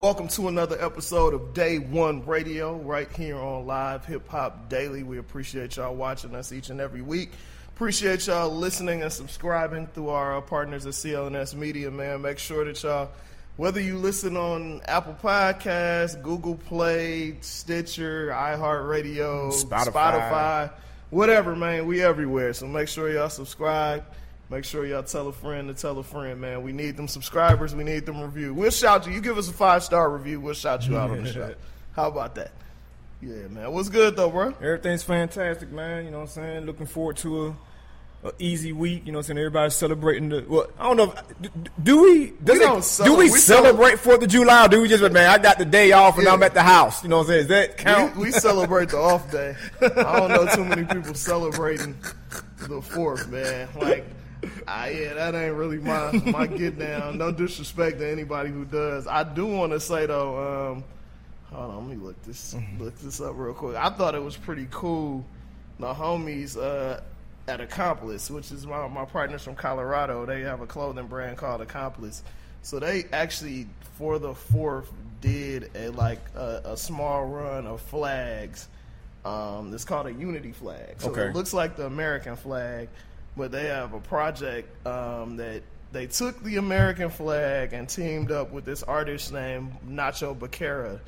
Welcome to another episode of Day One Radio right here on Live Hip Hop Daily. We appreciate y'all watching us each and every week. Appreciate y'all listening and subscribing through our partners at CLNS Media, man. Make sure that y'all, whether you listen on Apple Podcasts, Google Play, Stitcher, iHeartRadio, Spotify, whatever, man, we everywhere. So make sure y'all subscribe. Make sure y'all tell a friend to tell a friend, man. We need them subscribers. We need them reviews. We'll shout you. You give us a 5-star review, we'll shout you out on the show. How about that? Yeah, man. What's good, though, bro? Everything's fantastic, man. You know what I'm saying? Looking forward to a easy week. You know what I'm saying? Everybody's celebrating the – well, I don't know. Do we celebrate 4th of July, or do we just – man, I got the day off and I'm at the house. You know what I'm saying? Does that count? We celebrate the off day. I don't know too many people celebrating the 4th, man. Like – that ain't really my get down. No disrespect to anybody who does. I do want to say though, hold on, let me look this up real quick. I thought it was pretty cool. The homies at Accomplice, which is my partners from Colorado, they have a clothing brand called Accomplice. So they actually for the 4th did a small run of flags. It's called a unity flag. So It looks like the American flag. But they have a project that they took the American flag and teamed up with this artist named Nacho Becerra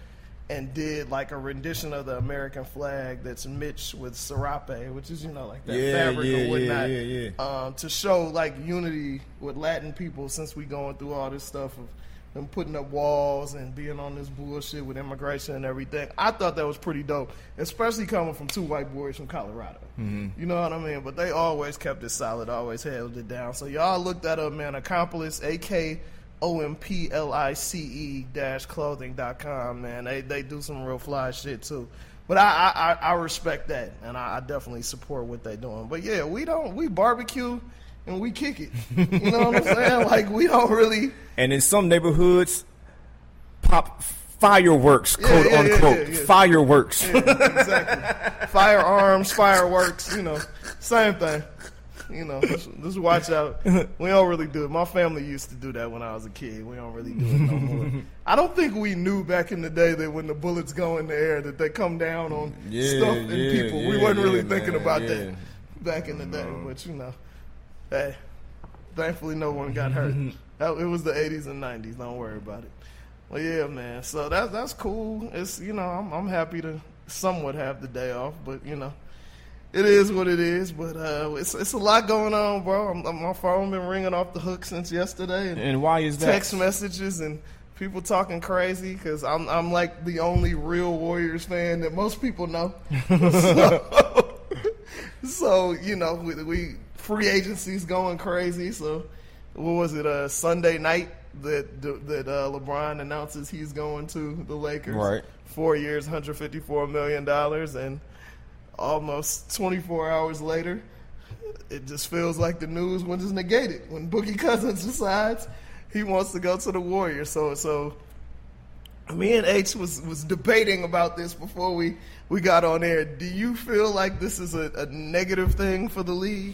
and did like a rendition of the American flag that's Mitch with serape, which is, like that fabric or whatnot, to show like unity with Latin people since we going through all this stuff of them putting up walls and being on this bullshit with immigration and everything. I thought that was pretty dope, especially coming from two white boys from Colorado. Mm-hmm. You know what I mean? But they always kept it solid, always held it down. So y'all look that up, man. Accomplice, AKOMPLICE-clothing.com, man. They do some real fly shit too. But I respect that, and I definitely support what they doing. But yeah, we barbecue and we kick it. You know what I'm saying? Like, we don't really. And in some neighborhoods, pop fireworks, quote unquote. Yeah. Fireworks. Yeah, exactly. Firearms, fireworks, same thing. Just watch out. We don't really do it. My family used to do that when I was a kid. We don't really do it no more. I don't think we knew back in the day that when the bullets go in the air that they come down on stuff and people. We wasn't really thinking about that back in the day. But, hey, thankfully no one got hurt. It was the 80s and 90s. Don't worry about it. Well, yeah, man. So that's cool. It's I'm happy to somewhat have the day off, but it is what it is. But it's a lot going on, bro. My phone been ringing off the hook since yesterday. And why is that? Text messages and people talking crazy because I'm like the only real Warriors fan that most people know. So we free agency's going crazy. So what was it? Sunday night that LeBron announces he's going to the Lakers. Right. 4 years, $154 million, and almost 24 hours later, it just feels like the news was just negated when Boogie Cousins decides he wants to go to the Warriors. So me and H was debating about this before we got on air. Do you feel like this is a negative thing for the league?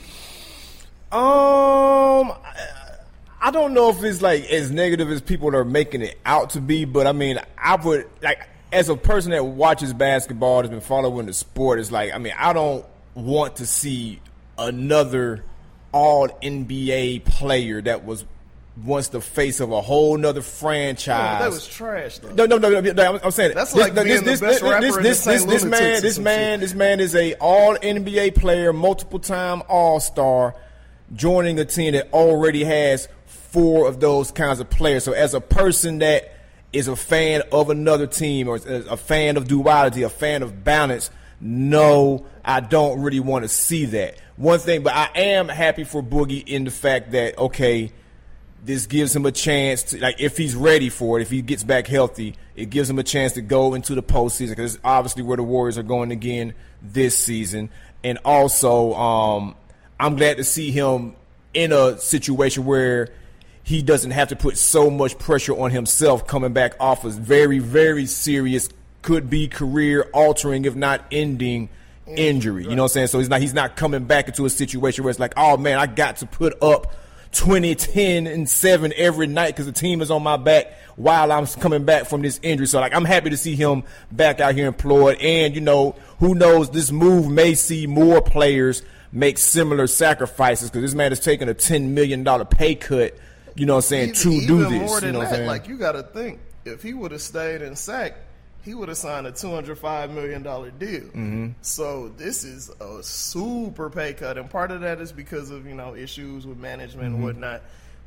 I don't know if it's like as negative as people are making it out to be, but I mean, I would like as a person that watches basketball, has been following the sport, it's like, I mean, I don't want to see another all NBA player that was once the face of a whole nother franchise. Oh, that was trash, though. No, I'm saying that's like being the best rapper in the St. Lunatics. This man is a all NBA player, multiple time All-Star, joining a team that already has 4 of those kinds of players. So as a person that is a fan of another team or a fan of duality, a fan of balance, no, I don't really want to see that. One thing, but I am happy for Boogie in the fact that, okay, this gives him a chance to, like, if he's ready for it, if he gets back healthy, it gives him a chance to go into the postseason because it's obviously where the Warriors are going again this season. And also, I'm glad to see him in a situation where he doesn't have to put so much pressure on himself coming back off a very, very serious, could be career-altering, if not ending, injury. You know what I'm saying? So he's not coming back into a situation where it's like, oh, man, I got to put up 20, 10, and 7 every night because the team is on my back while I'm coming back from this injury. So, like, I'm happy to see him back out here employed. And, you know, who knows, this move may see more players make similar sacrifices because this man is taking a $10 million pay cut, you know what I'm saying, to do this. More than you know what I'm saying? Like, you got to think, if he would have stayed in SAC, he would have signed a $205 million deal. Mm-hmm. So this is a super pay cut, and part of that is because of, you know, issues with management and whatnot.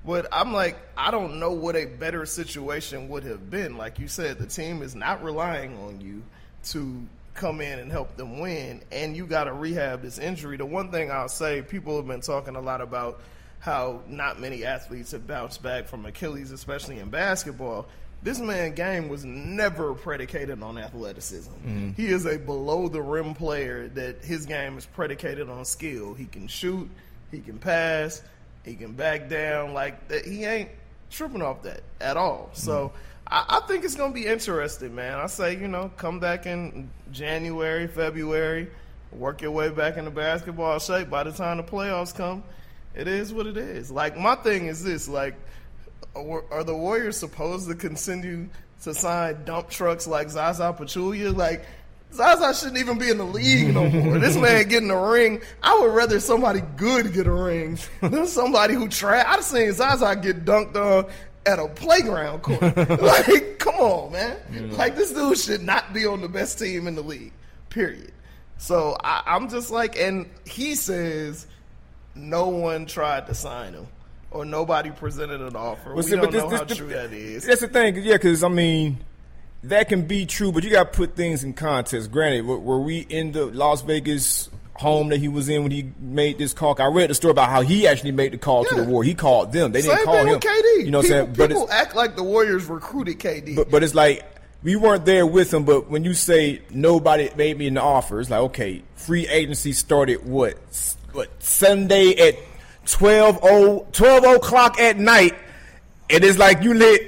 But I'm like, I don't know what a better situation would have been. Like you said, the team is not relying on you to come in and help them win, and you got to rehab this injury. The one thing I'll say, people have been talking a lot about how not many athletes have bounced back from Achilles, especially in basketball. This man's game was never predicated on athleticism. He is a below-the-rim player that his game is predicated on skill. He can shoot, he can pass, he can back down. Like, he ain't tripping off that at all. So I think it's going to be interesting, man. I say, you know, come back in January, February, work your way back into basketball shape. By the time the playoffs come, it is what it is. Like, my thing is this, like, are the Warriors supposed to continue to sign dump trucks like Zaza Pachulia? Like, Zaza shouldn't even be in the league no more. This man getting a ring. I would rather somebody good get a ring than somebody who trash. I've seen Zaza get dunked on at a playground court. Like, come on, man. Like, this dude should not be on the best team in the league, period. So I'm just like, and he says no one tried to sign him. Or nobody presented an offer. We don't know how true that is. That's the thing, yeah, because, I mean, that can be true, but you got to put things in context. Granted, were we in the Las Vegas home that he was in when he made this call? I read the story about how he actually made the call to the Warriors. He called them. They didn't call him. Same thing with KD. You know what I'm saying? People act like the Warriors recruited KD. But it's like, we weren't there with him, but when you say nobody made me an offer, it's like, okay, free agency started what Sunday at 12 o'clock at night, and it's like you let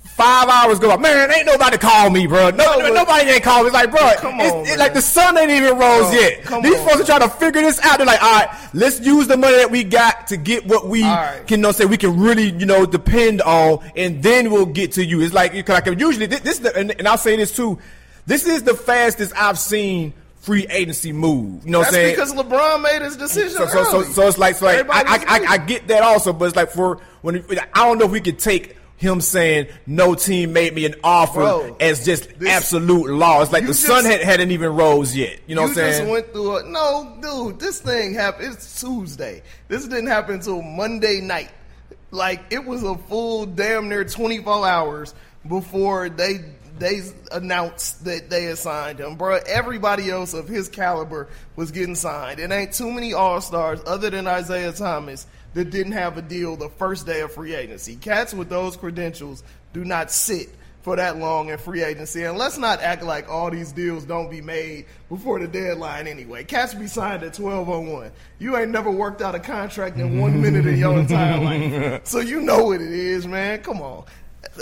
5 hours go. Man, ain't nobody call me, bro. Nobody ain't call me. It's like, bro, it's like the sun ain't even rose yet. These folks are trying to figure this out. They're like, all right, let's use the money that we got to get what we can, you know, say we can really, you know, depend on, and then we'll get to you. It's like usually this and I'll say this too. This is the fastest I've seen free agency move. You know what I'm saying? That's because LeBron made his decision so it's like I get that also, but it's like I don't know if we could take him saying no team made me an offer as just absolute law. It's like the sun hadn't even rose yet. You know what I'm saying? You just went through no, dude, this thing happened. It's Tuesday. This didn't happen until Monday night. Like, it was a full damn near 24 hours before they announced that they had signed him, bro. Everybody else of his caliber was getting signed. It ain't too many All-Stars other than Isaiah Thomas that didn't have a deal the first day of free agency. Cats with those credentials do not sit for that long in free agency. And let's not act like all these deals don't be made before the deadline anyway. Cats be signed at 12:01. You ain't never worked out a contract in 1 minute of your entire life. So you know what it is, man. Come on.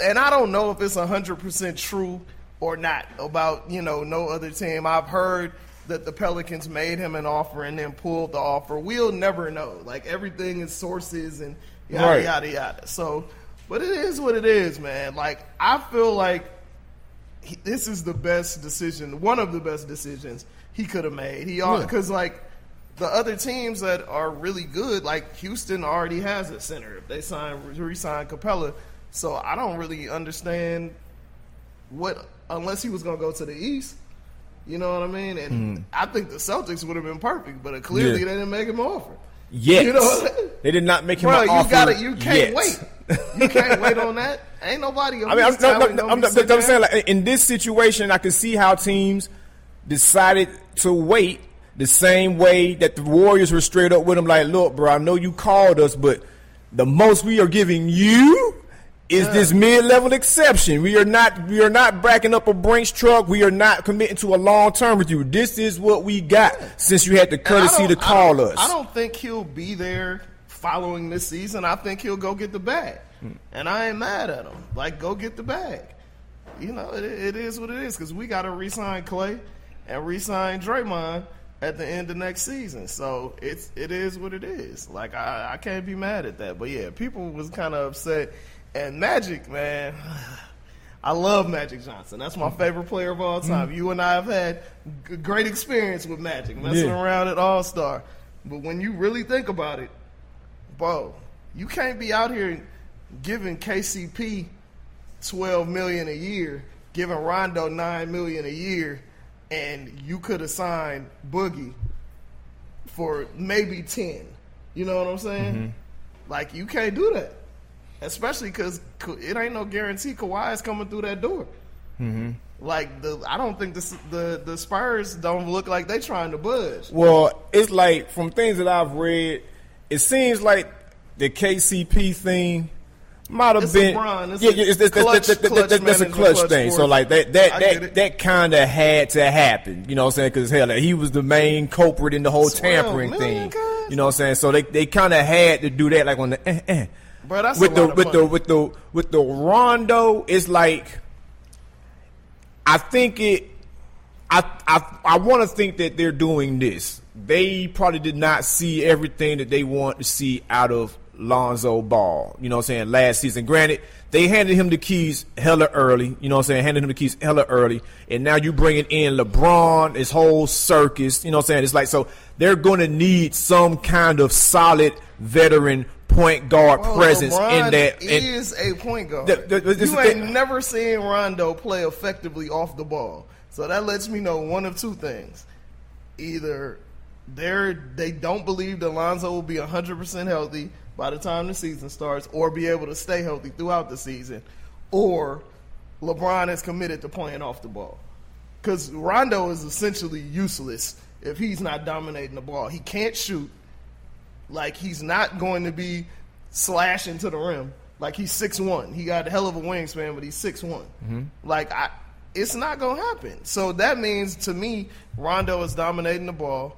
And I don't know if it's 100% true or not about, you know, no other team. I've heard that the Pelicans made him an offer and then pulled the offer. We'll never know. Like, everything is sources and yada, yada, yada. So, but it is what it is, man. Like, I feel like this is the best decision, one of the best decisions he could have made. Because, like, the other teams that are really good, like Houston already has a center. If they re-sign Capella. So I don't really understand unless he was going to go to the East. You know what I mean? And I think the Celtics would have been perfect, but clearly they didn't make him an offer. Yes. You know what I mean? They did not make him an offer. You can't wait. You can't wait on that. Ain't nobody. I'm saying, like, in this situation, I can see how teams decided to wait the same way that the Warriors were straight up with him. Like, look, bro, I know you called us, but the most we are giving you is this mid-level exception. We are not backing up a Brinks truck. We are not committing to a long term with you. This is what we got since you had the courtesy to call us. I don't think he'll be there following this season. I think he'll go get the bag. And I ain't mad at him. Like, go get the bag. You know, it is what it is, because we got to re-sign Clay and re-sign Draymond at the end of next season. So it is what it is. Like I can't be mad at that. But yeah, people was kind of upset. And Magic, man, I love Magic Johnson. That's my favorite player of all time. You and I have had great experience with Magic, messing around at All-Star. But when you really think about it, bro, you can't be out here giving KCP $12 million a year, giving Rondo $9 million a year, and you could have signed Boogie for maybe 10. You know what I'm saying? Mm-hmm. Like, you can't do that. Especially because it ain't no guarantee Kawhi is coming through that door. Mm-hmm. Like, I don't think the Spurs don't look like they trying to budge. Well, it's like, from things that I've read, it seems like the KCP thing might have been that's a clutch thing. So like that kind of had to happen. You know what I'm saying? Because hell, he was the main culprit in the whole tampering thing. You know what I'm saying? So they kind of had to do that, like on the Bro, that's with the Rondo. It's like, I think I want to think that they're doing this. They probably did not see everything that they want to see out of Lonzo Ball, you know what I'm saying, last season. Granted, they handed him the keys hella early, you know what I'm saying, handed him the keys hella early, and now you bringing in LeBron, this whole circus, you know what I'm saying. It's like, so they're going to need some kind of solid veteran point guard presence LeBron in that. Is a point guard. You ain't never seen Rondo play effectively off the ball. So that lets me know one of two things. Either they don't believe that Lonzo will be 100% healthy by the time the season starts, or be able to stay healthy throughout the season, or LeBron is committed to playing off the ball. Because Rondo is essentially useless if he's not dominating the ball. He can't shoot. Like, he's not going to be slashing to the rim. Like, he's 6'1". He got a hell of a wingspan, but he's 6'1". Mm-hmm. Like, it's not going to happen. So that means, to me, Rondo is dominating the ball,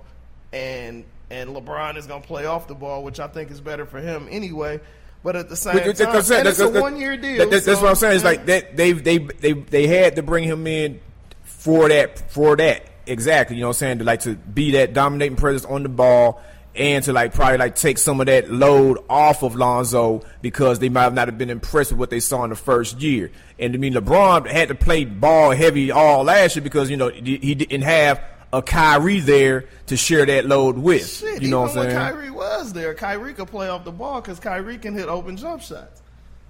and LeBron is going to play off the ball, which I think is better for him anyway. But at the same time, it's a 1-year deal. That's what I'm saying. It's like that they had to bring him in for that exactly. You know what I'm saying? To be that dominating presence on the ball, and to probably take some of that load off of Lonzo, because they might have not been impressed with what they saw in the first year. And I mean, LeBron had to play ball heavy all last year because, you know, he didn't have a Kyrie there to share that load with. Shit, you know what I'm saying? When Kyrie was there, Kyrie could play off the ball because Kyrie can hit open jump shots.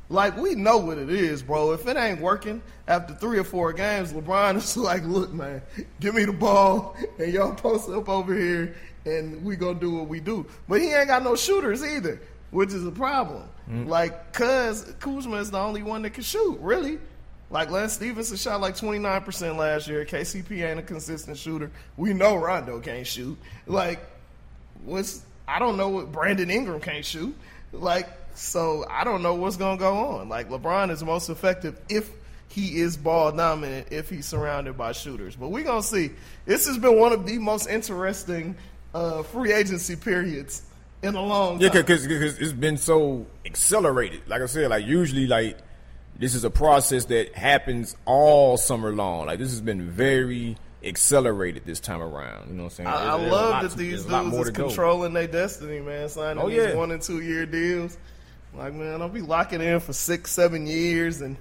Like, we know what it is, bro. If it ain't working after 3 or 4 games, LeBron is like, look, man, give me the ball, and y'all post up over here, and we gonna do what we do. But he ain't got no shooters either, which is a problem. Mm-hmm. Like, cuz Kuzma is the only one that can shoot, really. Like, Lance Stevenson shot 29% last year. KCP ain't a consistent shooter. We know Rondo can't shoot. Like, I don't know what Brandon Ingram can't shoot. Like, so I don't know what's going to go on. Like, LeBron is most effective if he is ball dominant, if he's surrounded by shooters. But we're going to see. This has been one of the most interesting free agency periods in a long time. Yeah, because it's been so accelerated. Like I said, usually, this is a process that happens all summer long. This has been very accelerated this time around. You know what I'm saying? I love that these dudes is controlling their destiny, man. Signing these 1 and 2 year deals. Like, man, I'll be locking in for 6-7 years and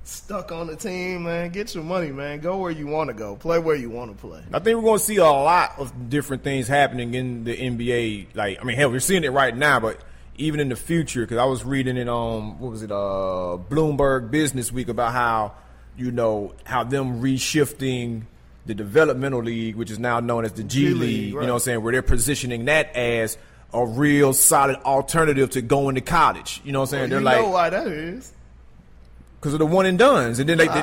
stuck on the team, man. Get your money, man. Go where you want to go. Play where you want to play. I think we're going to see a lot of different things happening in the NBA. Hell, we're seeing it right now, but even in the future, because I was reading in Bloomberg Business Week about how them reshifting the developmental league, which is now known as the G League, right. You know what I'm saying, where they're positioning that as a real solid alternative to going to college. You know what I'm saying? Well, know why that is. Because of the one and dones, and then that's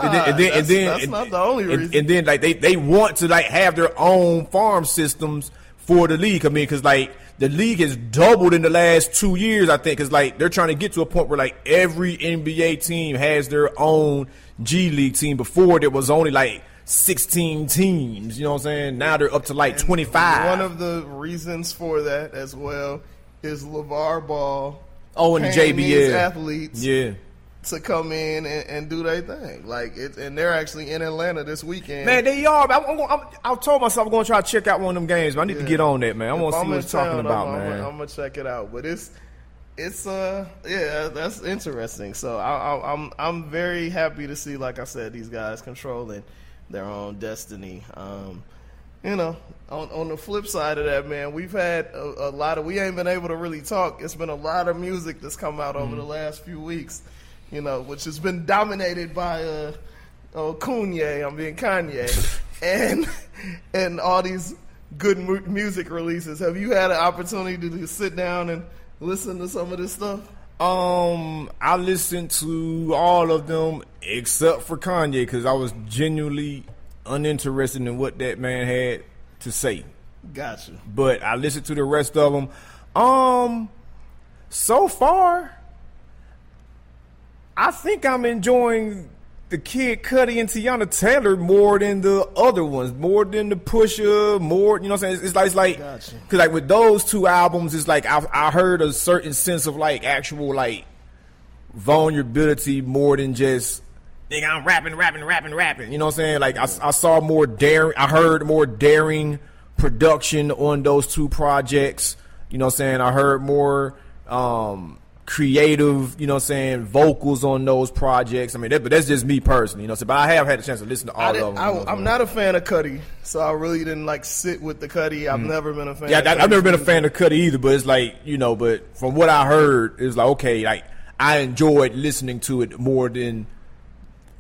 not the only reason. And then they want to have their own farm systems for the league. I mean, because the league has doubled in the last 2 years, I think, because they're trying to get to a point where every NBA team has their own G League team. Before there was only 16 teams, you know what I'm saying? Now they're up to 25. One of the reasons for that as well is LeVar Ball. Oh, and JBL athletes. Yeah. to come in and do their thing. Like and they're actually in Atlanta this weekend. Man, they are. I told myself I'm going to try to check out one of them games, but I need to get on that, man. I want to see what it's talking about, man. I'm going to check it out. But it's that's interesting. So I'm very happy to see, like I said, these guys controlling their own destiny. You know, on the flip side of that, man, we've had a lot of, we ain't been able to really talk. It's been a lot of music that's come out over the last few weeks, you know, which has been dominated by Kanye, and all these good music releases. Have you had an opportunity to sit down and listen to some of this stuff? I listened to all of them except for Kanye because I was genuinely uninterested in what that man had to say. Gotcha. But I listened to the rest of them. So far, I think I'm enjoying the Kid Cudi and Tiana Taylor more than the other ones, more than the Pusha, more, you know what I'm saying? It's like, gotcha. Cause like with those two albums, it's like I heard a certain sense of like actual like vulnerability more than just, nigga, I'm rapping. You know what I'm saying? Like I saw more daring, I heard more daring production on those two projects. You know what I'm saying? I heard more creative, you know what I'm saying, vocals on those projects. I mean, but that's just me personally, you know what I'm saying? But I have had a chance to listen to all of them. I'm not a fan of Cudi, so I really didn't like sit with the Cudi. I've never been a fan. Yeah, I've never been a fan of Cudi either, but it's like, you know, but from what I heard, it's like, okay, like I enjoyed listening to it more than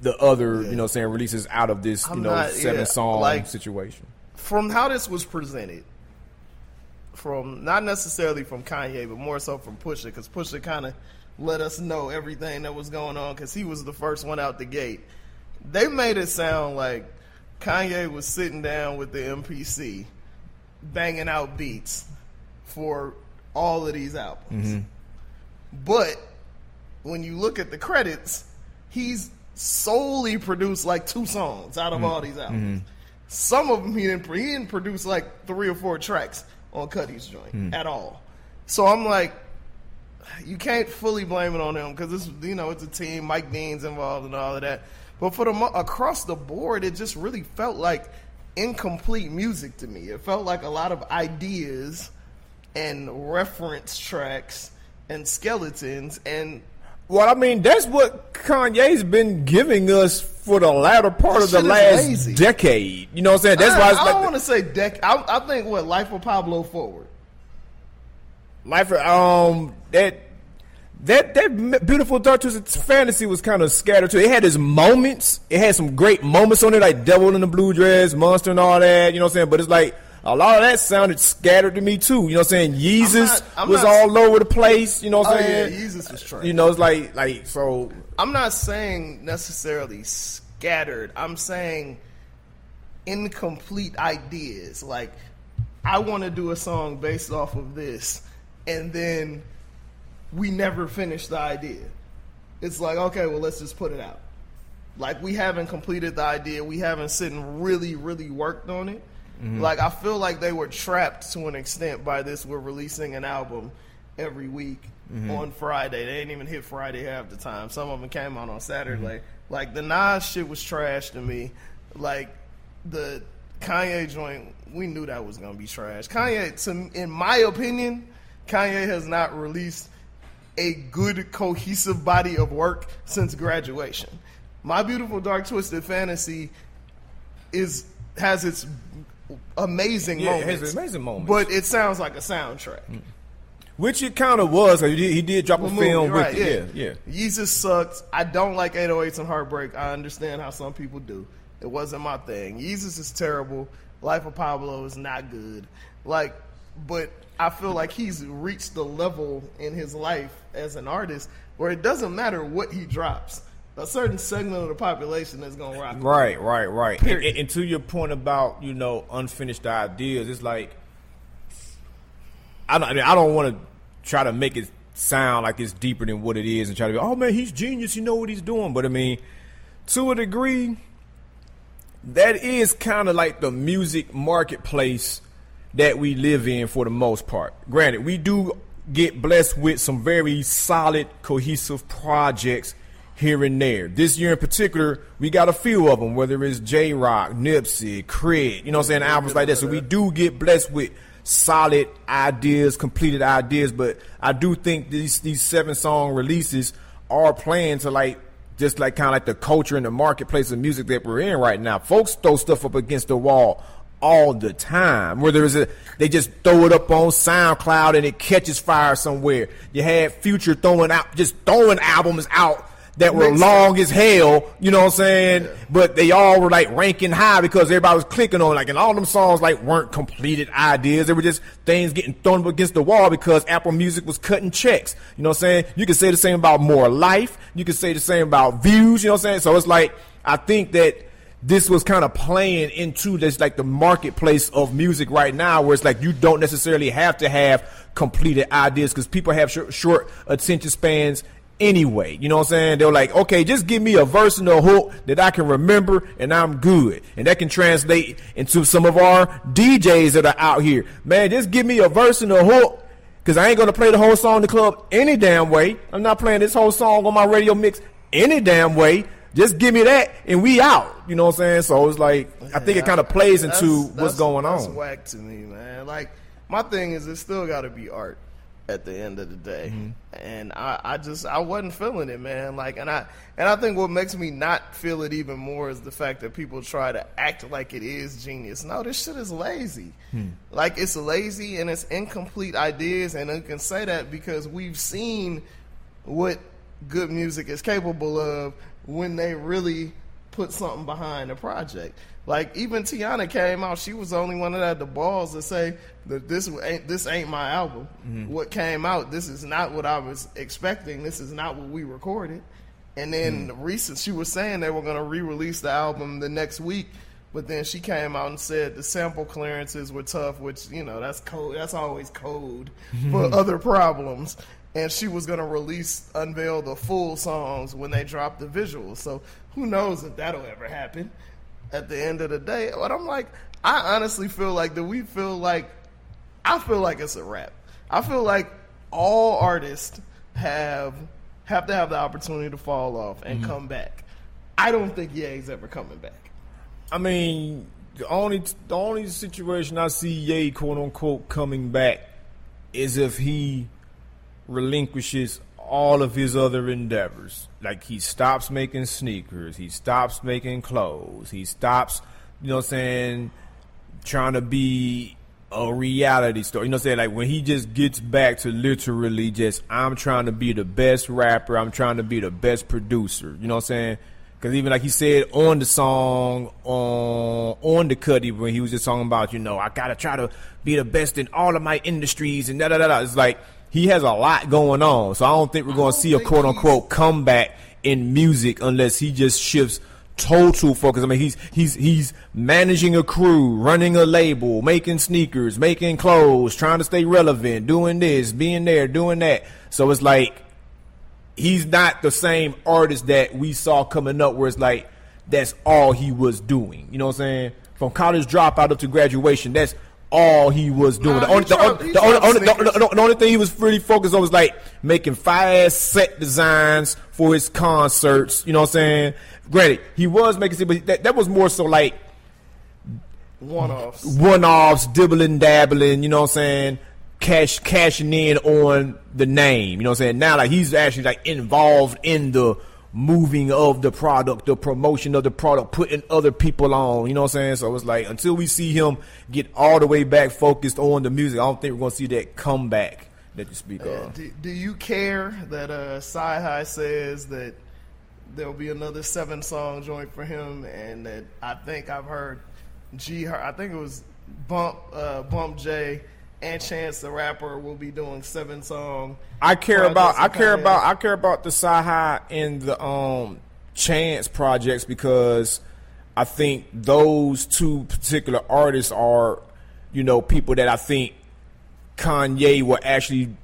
the other, you know what I'm saying, releases out of this, you know, 7-song like, situation. From how this was presented, from not necessarily from Kanye, but more so from Pusha, because Pusha kind of let us know everything that was going on because he was the first one out the gate. They made it sound like Kanye was sitting down with the MPC, banging out beats for all of these albums. Mm-hmm. But when you look at the credits, he's solely produced like 2 songs out of all these albums. Mm-hmm. Some of them he didn't produce like 3 or 4 tracks on Cudi's joint at all. So I'm like, you can't fully blame it on him because it's, you know, it's a team. Mike Dean's involved and all of that. But for across the board, it just really felt like incomplete music to me. It felt like a lot of ideas and reference tracks and skeletons and. Well, I mean, that's what Kanye's been giving us for the latter part of the last decade. You know what I'm saying? That's why it's I don't want to say decade. I think what Life of Pablo forward. Life of that Beautiful Dark Twisted Fantasy was kind of scattered too. It had its moments. It had some great moments on it, like Devil in the Blue Dress, Monster, and all that. You know what I'm saying? But it's like a lot of that sounded scattered to me too. You know what I'm saying? Yeezus was all over the place. You know what I'm saying? Yeah, Yeezus was trash. You know, it's like so. I'm not saying necessarily scattered. I'm saying incomplete ideas. Like, I want to do a song based off of this, and then we never finish the idea. It's like, okay, well, let's just put it out. Like, we haven't completed the idea. We haven't sit and really, really worked on it. Mm-hmm. Like, I feel like they were trapped to an extent by this. We're releasing an album every week on Friday. They didn't even hit Friday half the time. Some of them came out on Saturday. Mm-hmm. Like, the Nas shit was trash to me. Like, the Kanye joint, we knew that was going to be trash. Kanye, in my opinion, Kanye has not released a good, cohesive body of work since Graduation. My Beautiful Dark Twisted Fantasy has its amazing moments. It has amazing moments. But it sounds like a soundtrack. Which it kind of was. He did drop a film with it. Yeah. Yeezus sucks. I don't like 808s and Heartbreak. I understand how some people do. It wasn't my thing. Yeezus is terrible. Life of Pablo is not good. Like, but I feel like he's reached the level in his life as an artist where it doesn't matter what he drops. A certain segment of the population is going to rock. Right. And to your point about, you know, unfinished ideas, it's like, I don't want to try to make it sound like it's deeper than what it is and try to be, oh man, he's genius, you know what he's doing. But I mean, to a degree, that is kind of like the music marketplace that we live in for the most part. Granted, we do get blessed with some very solid, cohesive projects here and there. This year in particular, we got a few of them, whether it's J-Rock, Nipsey, Craig, you know what I'm saying, albums like that. So we do get blessed with solid ideas, completed ideas, but I do think these 7-song releases are playing to like just like kind of like the culture and the marketplace of music that we're in right now. Folks throw stuff up against the wall all the time. Whether they just throw it up on SoundCloud and it catches fire somewhere. You had Future throwing albums out that were long as hell, you know what I'm saying? Yeah. But they all were like ranking high because everybody was clicking on, like, and all them songs like weren't completed ideas. They were just things getting thrown up against the wall because Apple Music was cutting checks. You know what I'm saying? You can say the same about More Life. You can say the same about Views, you know what I'm saying? So it's like, I think that this was kind of playing into this, like the marketplace of music right now, where it's like you don't necessarily have to have completed ideas because people have short attention spans anyway. You know what I'm saying? They're like, okay, just give me a verse and a hook that I can remember and I'm good. And that can translate into some of our DJs that are out here. Man, just give me a verse and a hook because I ain't going to play the whole song in the club any damn way. I'm not playing this whole song on my radio mix any damn way. Just give me that and we out. You know what I'm saying? So it's like, I think it kind of plays into what's going on. That's whack to me, man. Like, my thing is, it still got to be art at the end of the day. Mm-hmm. And I wasn't feeling it, man. Like, and I think what makes me not feel it even more is the fact that people try to act like it is genius. No, this shit is lazy. Like, it's lazy and it's incomplete ideas, and I can say that because we've seen what good music is capable of when they really put something behind a project. Like, even Tiana came out, she was the only one that had the balls to say that this ain't my album. Mm-hmm. What came out, this is not what I was expecting. This is not what we recorded. And then she was saying they were going to re-release the album the next week, but then she came out and said the sample clearances were tough, which, you know, that's code. That's always code for other problems. And she was going to unveil the full songs when they dropped the visuals. So who knows if that'll ever happen at the end of the day. But I'm like, I honestly feel like I feel like it's a wrap. I feel like all artists have to have the opportunity to fall off and come back. I don't think Ye's ever coming back. I mean, the only situation I see Ye, quote unquote, coming back is if he relinquishes all of his other endeavors. Like, he stops making sneakers, he stops making clothes, he stops, you know what I'm saying, trying to be a reality star. You know what I'm saying? Like, when he just gets back to literally just, I'm trying to be the best rapper, I'm trying to be the best producer. You know what I'm saying? Because even like he said on the song, on the Cuddy, when he was just talking about, you know, I got to try to be the best in all of my industries and da-da-da-da. It's like, he has a lot going on. So I don't think we're going to see a quote-unquote comeback in music unless he just shifts total focus. I mean, he's managing a crew, running a label, making sneakers, making clothes, trying to stay relevant, doing this, being there, doing that. So it's like, he's not the same artist that we saw coming up where it's like, that's all he was doing. You know what I'm saying? From college dropout up to graduation, that's all he was doing. The only thing he was really focused on was like making fire-ass set designs for his concerts. You know what I'm saying? Granted, he was making, but that was more so like one-offs, dibbling, dabbling. You know what I'm saying? Cashing in on the name. You know what I'm saying? Now, like, he's actually like involved in the moving of the product, the promotion of the product, putting other people on, you know what I'm saying? So it's like, until we see him get all the way back focused on the music, I don't think we're going to see that comeback that you speak of. Do you care that Sci-Hi says that there'll be another 7-song joint for him, and that I think I've heard I think it was Bump J and Chance the Rapper will be doing 7-song. I care about the Sci-Hi and the Chance projects because I think those two particular artists are, you know, people that I think Kanye will actually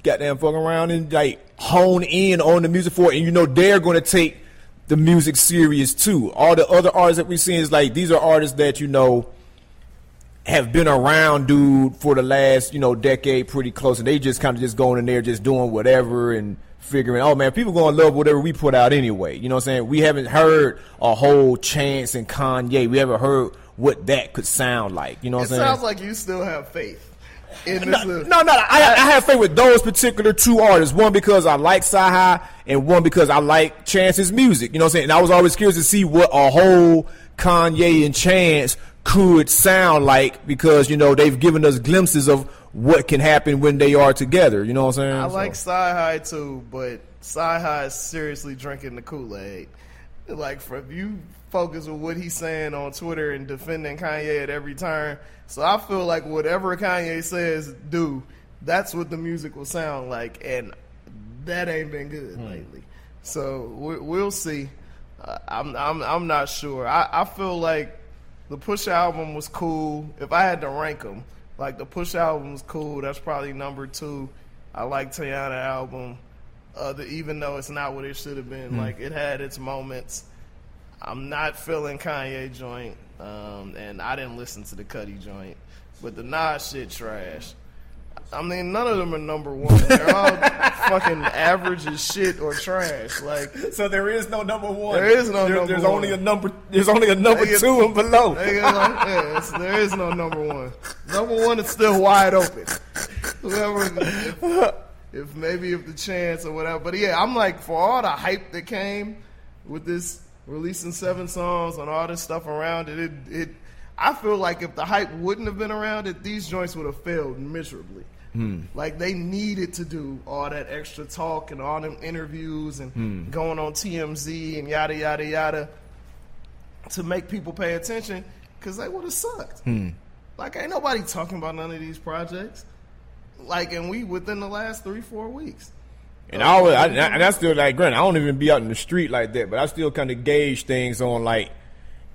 goddamn fuck around and like hone in on the music for it. And you know they're gonna take the music serious too. All the other artists that we've seen is like, these are artists that, you know, have been around, dude, for the last, you know, decade pretty close, and they just kind of just going in there just doing whatever and figuring, oh man, people gonna love whatever we put out anyway. You know what I'm saying? We haven't heard a whole Chance and Kanye. We haven't heard what that could sound like. You know what I'm saying? It sounds like you still have faith. No. I have faith with those particular two artists. One because I like Sci-Hi, and one because I like Chance's music. You know what I'm saying? And I was always curious to see what a whole Kanye and Chance could sound like, because, you know, they've given us glimpses of what can happen when they are together. You know what I'm saying? I like Sci-Hi too, but Sci-Hi is seriously drinking the Kool-Aid. Like, if you focus on what he's saying on Twitter and defending Kanye at every turn. So I feel like whatever Kanye says, that's what the music will sound like, and that ain't been good lately. So we'll see. I'm not sure. I feel like the Push album was cool. If I had to rank them, like, the Push album was cool. That's probably number 2. I like Tiana album, even though it's not what it should have been. Like, it had its moments. I'm not feeling Kanye joint, and I didn't listen to the Cudi joint. But the Nas shit trash. I mean, none of them are number 1. They're all fucking average as shit or trash. Like, so there is no number 1. There is no number 1. There's only a number 2 and below. There is no number 1. Number 1 is still wide open. Whoever, if the Chance or whatever. But yeah, I'm like, for all the hype that came with this releasing 7 songs and all this stuff around it, I feel like if the hype wouldn't have been around it, these joints would have failed miserably. Like, they needed to do all that extra talk and all them interviews and going on TMZ and yada, yada, yada to make people pay attention, because they would have sucked. Like, ain't nobody talking about none of these projects. Like, and we within the last 3-4 weeks. And I still, like, granted, I don't even be out in the street like that, but I still kind of gauge things on, like,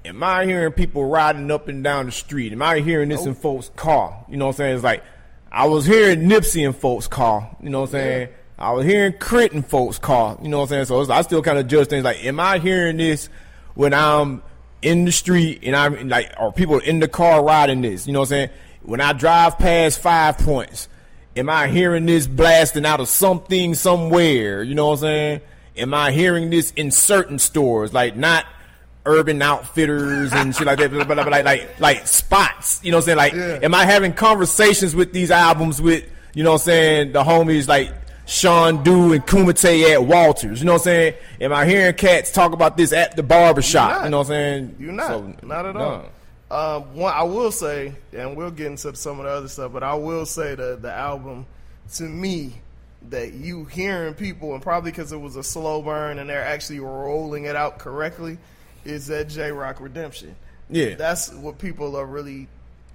am I hearing people riding up and down the street? Am I hearing this in folks' car? You know what I'm saying? It's like, I was hearing Nipsey in folks' car. You know what I'm saying? I was hearing Crit in folks' car. You know what I'm saying? So I still kind of judge things like, am I hearing this when I'm in the street and I'm like, or people in the car riding this? You know what I'm saying? When I drive past 5 Points, am I hearing this blasting out of something somewhere? You know what I'm saying? Am I hearing this in certain stores? Like, not Urban Outfitters and shit like that, but like spots. You know what I'm saying? Like, am I having conversations with these albums with, you know what I'm saying, the homies like Sean Dew and Kumite at Walters? You know what I'm saying? Am I hearing cats talk about this at the barbershop? You know what I'm saying? You're not. So, not at all. One, I will say, and we'll get into some of the other stuff, but I will say the album, to me, that you hearing people, and probably because it was a slow burn and they're actually rolling it out correctly, is that J-Rock Redemption. Yeah. That's what people are really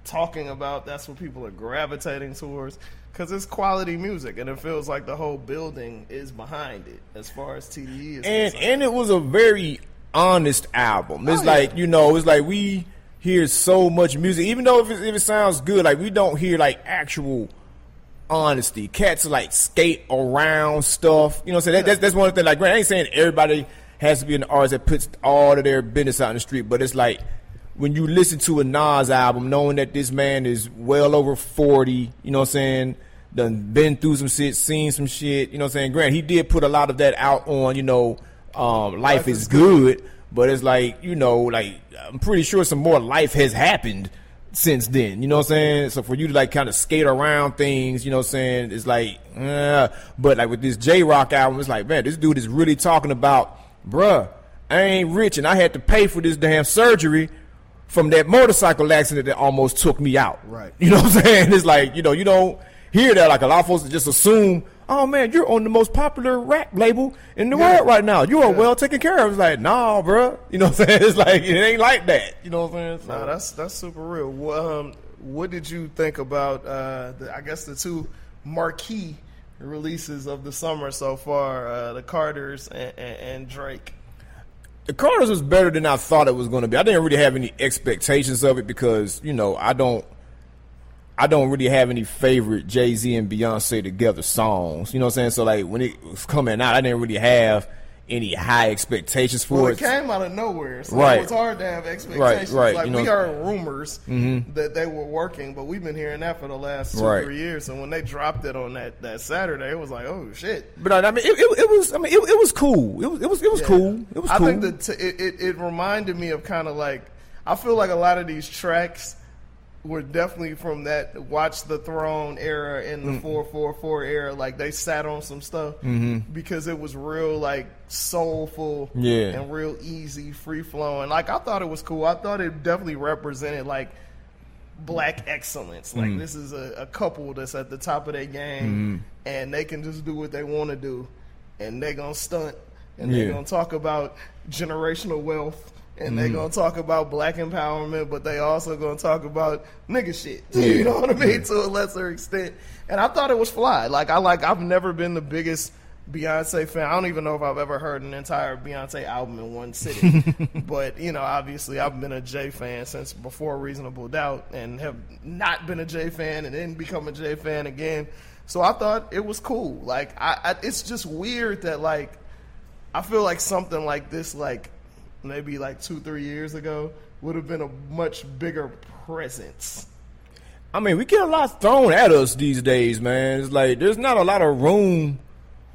talking about. That's what people are gravitating towards, because it's quality music, and it feels like the whole building is behind it as far as TDE is concerned. And it was a very honest album. It's like, you know, it's like we hear so much music, even though if it sounds good, like, we don't hear like actual honesty. Cats like skate around stuff. You know what I'm saying? That's one of the things. Like, I ain't saying everybody has to be an artist that puts all of their business out in the street, but it's like when you listen to a Nas album, knowing that this man is well over 40, you know what I'm saying, done been through some shit, seen some shit, you know what I'm saying. Grant, he did put a lot of that out on, you know, Life is Good, but it's like, you know, like, I'm pretty sure some more life has happened since then, you know what I'm saying? So for you to like kind of skate around things, you know what I'm saying, it's like, but like with this J-Rock album, it's like, man, this dude is really talking about, bruh, I ain't rich and I had to pay for this damn surgery from that motorcycle accident that almost took me out. Right. You know what I'm saying? It's like, you know, you don't hear that. Like, a lot of folks just assume, oh man, you're on the most popular rap label in the world right now. You are well taken care of. It's like, nah, bruh. You know what I'm saying? It's like, it ain't like that. You know what I'm saying? So, nah, that's super real. What did you think about, I guess, the two marquee releases of the summer so far, the Carters and Drake? The Carters was better than I thought it was going to be. I didn't really have any expectations of it because, you know, I don't really have any favorite Jay-Z and Beyonce together songs. You know what I'm saying? So, like, when it was coming out, I didn't really have any high expectations for Well, it. it came out of nowhere, so Right. it was hard to have expectations. Right, Like, you know- we heard rumors that they were working, but we've been hearing that for the last 2-3 years. So when they dropped it on that Saturday, it was like, oh shit. But I mean, it was cool. It was cool. It was I cool. think that it reminded me of kind of like, I feel like a lot of these tracks were definitely from that Watch the Throne era and the 444 era. Like, they sat on some stuff because it was real, like, soulful and real easy, free flowing. Like, I thought it was cool. I thought it definitely represented, like, black excellence. Like, this is a couple that's at the top of their game and they can just do what they want to do, and they gonna stunt, and they're gonna talk about generational wealth, and they gonna talk about black empowerment, but they also gonna talk about nigga shit. You know what I mean? To a lesser extent. And I thought it was fly. I've never been the biggest Beyonce fan. I don't even know if I've ever heard an entire Beyonce album in one sitting. But, you know, obviously I've been a Jay fan since before Reasonable Doubt, and have not been a Jay fan and then become a Jay fan again. So I thought it was cool. Like, it's just weird that, like, I feel like something like this, like, maybe like 2-3 years ago, would have been a much bigger presence. I mean, we get a lot thrown at us these days, man. It's like there's not a lot of room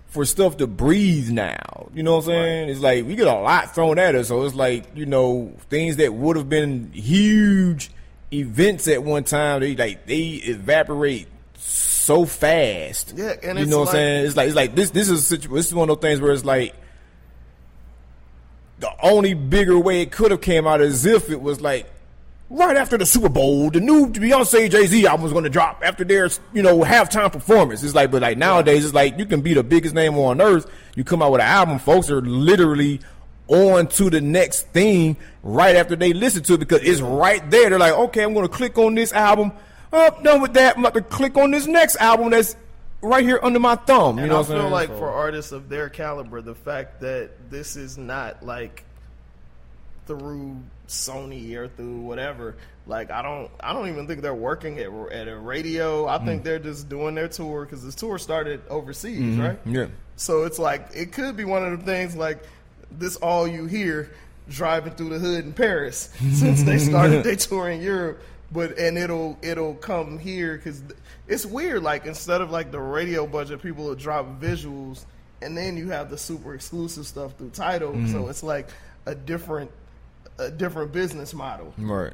for stuff to breathe now. You know what I'm saying? Right. It's like we get a lot thrown at us, so it's like, you know, things that would have been huge events at one time, they evaporate so fast. Yeah, and you know what I'm saying? It's like this is one of those things where it's like, the only bigger way it could have came out is if it was like right after the Super Bowl, the new Beyonce Jay-Z album was going to drop after their, you know, halftime performance. It's like, but like nowadays, it's like you can be the biggest name on earth. You come out with an album, folks are literally on to the next thing right after they listen to it because it's right there. They're like, okay, I'm going to click on this album. Done with that. I'm about to click on this next album that's right here under my thumb. You know what I'm saying? I feel like for artists of their caliber, the fact that this is not like through Sony or through whatever, like I don't even think they're working at a radio. I think they're just doing their tour because this tour started overseas, right? Yeah. So it's like it could be one of the things like this all you hear driving through the hood in Paris since they started their tour in Europe. But it'll come here because it's weird. Like instead of like the radio budget, people will drop visuals, and then you have the super exclusive stuff through Tidal. So it's like a different business model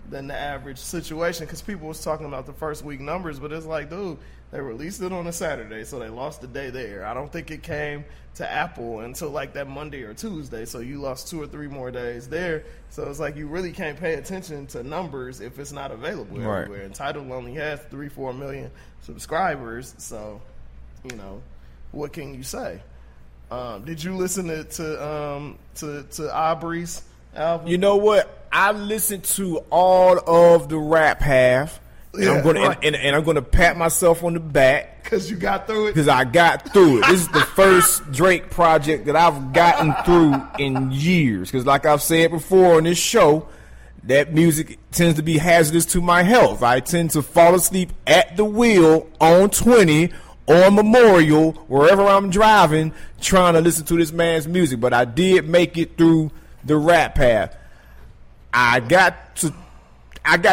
than the average situation. Because people was talking about the first week numbers, but it's like, dude, they released it on a Saturday, so they lost a day there. I don't think it came to Apple until like that Monday or Tuesday, so you lost 2 or 3 more days there. So it's like you really can't pay attention to numbers if it's not available everywhere. And Tidal only has 3-4 million subscribers, so you know what can you say? Did you listen to Aubrey's album? You know what? I listened to all of the rap half. And I'm gonna pat myself on the back because you got through it. Because I got through it. This is the first Drake project that I've gotten through in years. Because, like I've said before on this show, that music tends to be hazardous to my health. I tend to fall asleep at the wheel on 20, on Memorial, wherever I'm driving, trying to listen to this man's music. But I did make it through the rap path. I got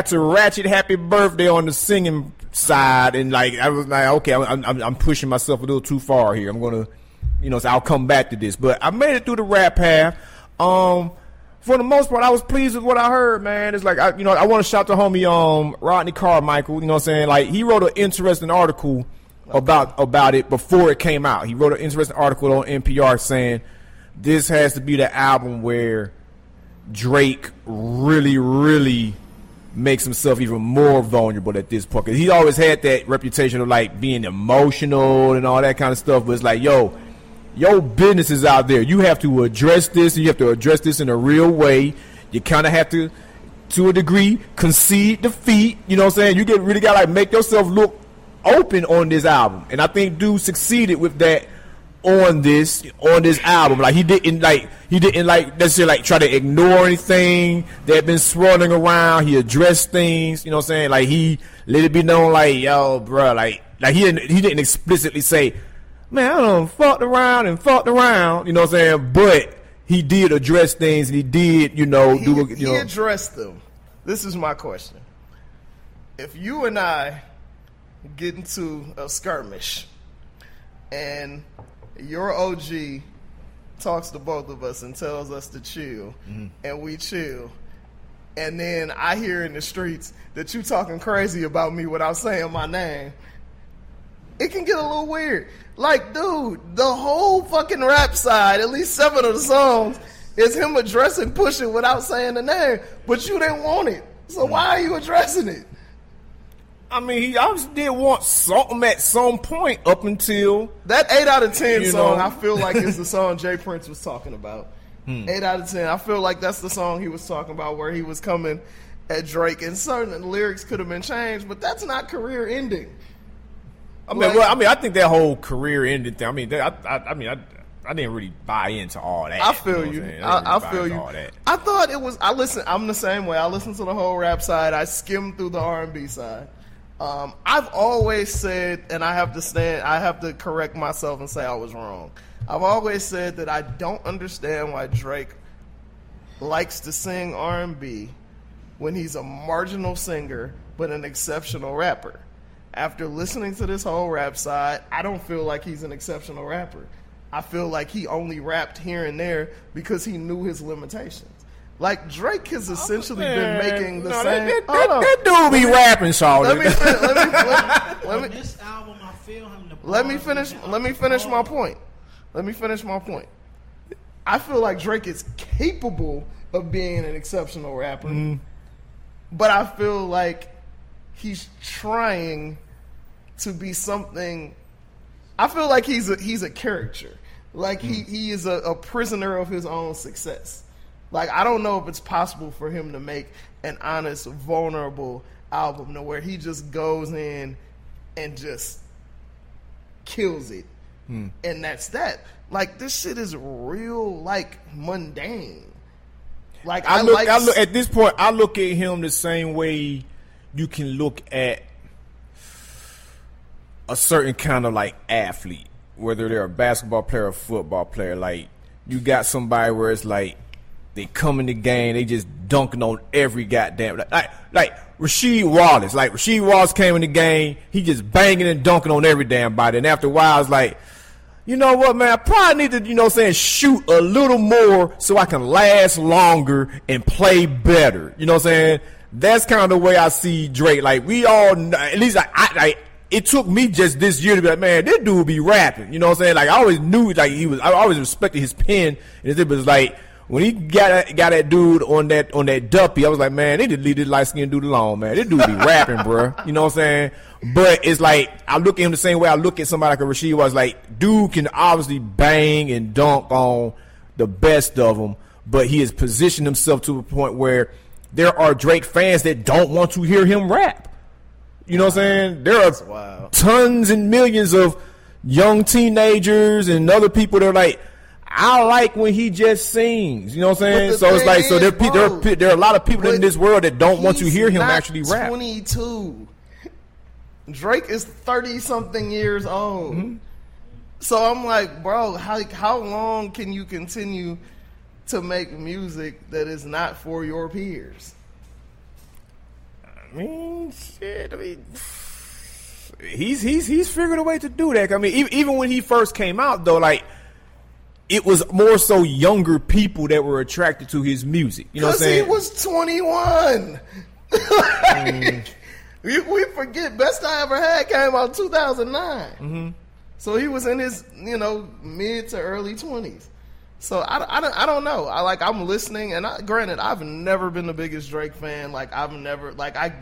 to ratchet Happy Birthday on the singing side, and like I was like, okay, I'm pushing myself a little too far here. I'm gonna, you know, so I'll come back to this. But I made it through the rap path. For the most part, I was pleased with what I heard, man. It's like I want to shout to homie Rodney Carmichael. You know what I'm saying? Like he wrote an interesting article about it before it came out. He wrote an interesting article on NPR saying this has to be the album where Drake really makes himself even more vulnerable at this point. 'Cause he always had that reputation of like being emotional and all that kind of stuff. But it's like, your business is out there. You have to address this. And you have to address this in a real way. You kind of have to a degree, concede defeat. You know what I'm saying? You really got to like make yourself look open on this album. And I think dude succeeded with that on this album. Like he didn't necessarily like try to ignore anything that had been swirling around. He addressed things, you know what I'm saying? Like he let it be known like, yo, bro, like he didn't explicitly say, man, I done fucked around, you know what I'm saying? But he did address things, and he did, he addressed them. This is my question. If you and I get into a skirmish and your OG talks to both of us and tells us to chill, and we chill, and then I hear in the streets that you talking crazy about me without saying my name, it can get a little weird. Like, dude, the whole fucking rap side, at least 7 of the songs, is him addressing Pusha without saying the name, but you didn't want it. So why are you addressing it? I mean, he obviously did want something at some point up until... That 8 out of 10 song, I feel like is the song Jay Prince was talking about. 8 out of 10. I feel like that's the song he was talking about where he was coming at Drake, and certain lyrics could have been changed, but that's not career ending. I think that whole career ending thing. I didn't really buy into all that. I feel you. I feel you. I thought it was. I'm the same way. I listened to the whole rap side. I skimmed through the R&B side. I've always said, and I have to correct myself and say I was wrong. I've always said that I don't understand why Drake likes to sing R&B when he's a marginal singer but an exceptional rapper. After listening to this whole rap side, I don't feel like he's an exceptional rapper. I feel like he only rapped here and there because he knew his limitations. Like, Drake has essentially been making the same... That dude be rapping, Shaw. Let me finish my point. I feel like Drake is capable of being an exceptional rapper, but I feel like he's trying to be something. I feel like he's a caricature. Like he is a prisoner of his own success. Like, I don't know if it's possible for him to make an honest, vulnerable album to where he just goes in and just kills it. And that's that. Like, this shit is real, like, mundane. Like, at this point, I look at him the same way you can look at a certain kind of, like, athlete, whether they're a basketball player or a football player. Like, you got somebody where it's like they come in the game, they just dunking on every goddamn like Rasheed Wallace. Like, Rasheed Wallace came in the game, he just banging and dunking on every damn body. And after a while, it's like, you know what, man, I probably need to, shoot a little more so I can last longer and play better. You know what I'm saying? That's kind of the way I see Drake. Like, we all, at least it took me just this year to be like, man, this dude be rapping. You know what I'm saying? Like, I always knew, like, I always respected his pen. And it was like, when he got that dude on that duppy, I was like, man, they just leave this light-skinned dude alone, man. This dude be rapping, bro. You know what I'm saying? But it's like, I look at him the same way I look at somebody like a Rasheed was like, dude can obviously bang and dunk on the best of them, but he has positioned himself to a point where there are Drake fans that don't want to hear him rap. You know what I'm saying? There are tons and millions of young teenagers and other people that are like, I like when he just sings. You know what I'm saying? So it's like, so there are a lot of people in this world that don't want to hear him actually rap. 22. Drake is 30-something years old. So I'm like, bro, how long can you continue to make music that is not for your peers? I mean, shit. He's figured a way to do that. I mean, even when he first came out, though, like, it was more so younger people that were attracted to his music. You know what I'm saying? Because he was 21. We forget Best I Ever Had came out in 2009. So he was in his, mid to early 20s. So I don't know. I'm listening, and granted, I've never been the biggest Drake fan. Like, I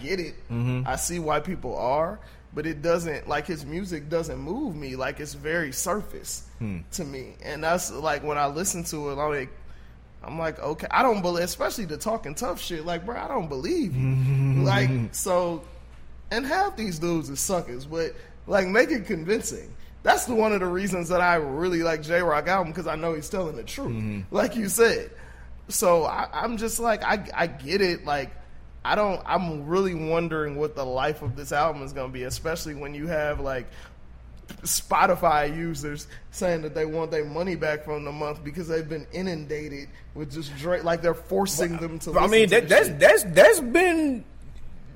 get it. I see why people are. But it doesn't, like, his music doesn't move me. Like, it's very surface to me. And that's, like, when I listen to it, I'm like, okay, I don't believe, especially the talking tough shit. Like, bro, I don't believe you. Like, so, and half these dudes are suckers, but, like, make it convincing. That's one of the reasons that I really like J-Rock album, because I know he's telling the truth, like you said. So I'm just like, I get it, like, I'm really wondering what the life of this album is going to be, especially when you have, like, Spotify users saying that they want their money back from the month because they've been inundated with just Drake. Like they're forcing them to. I mean, that's been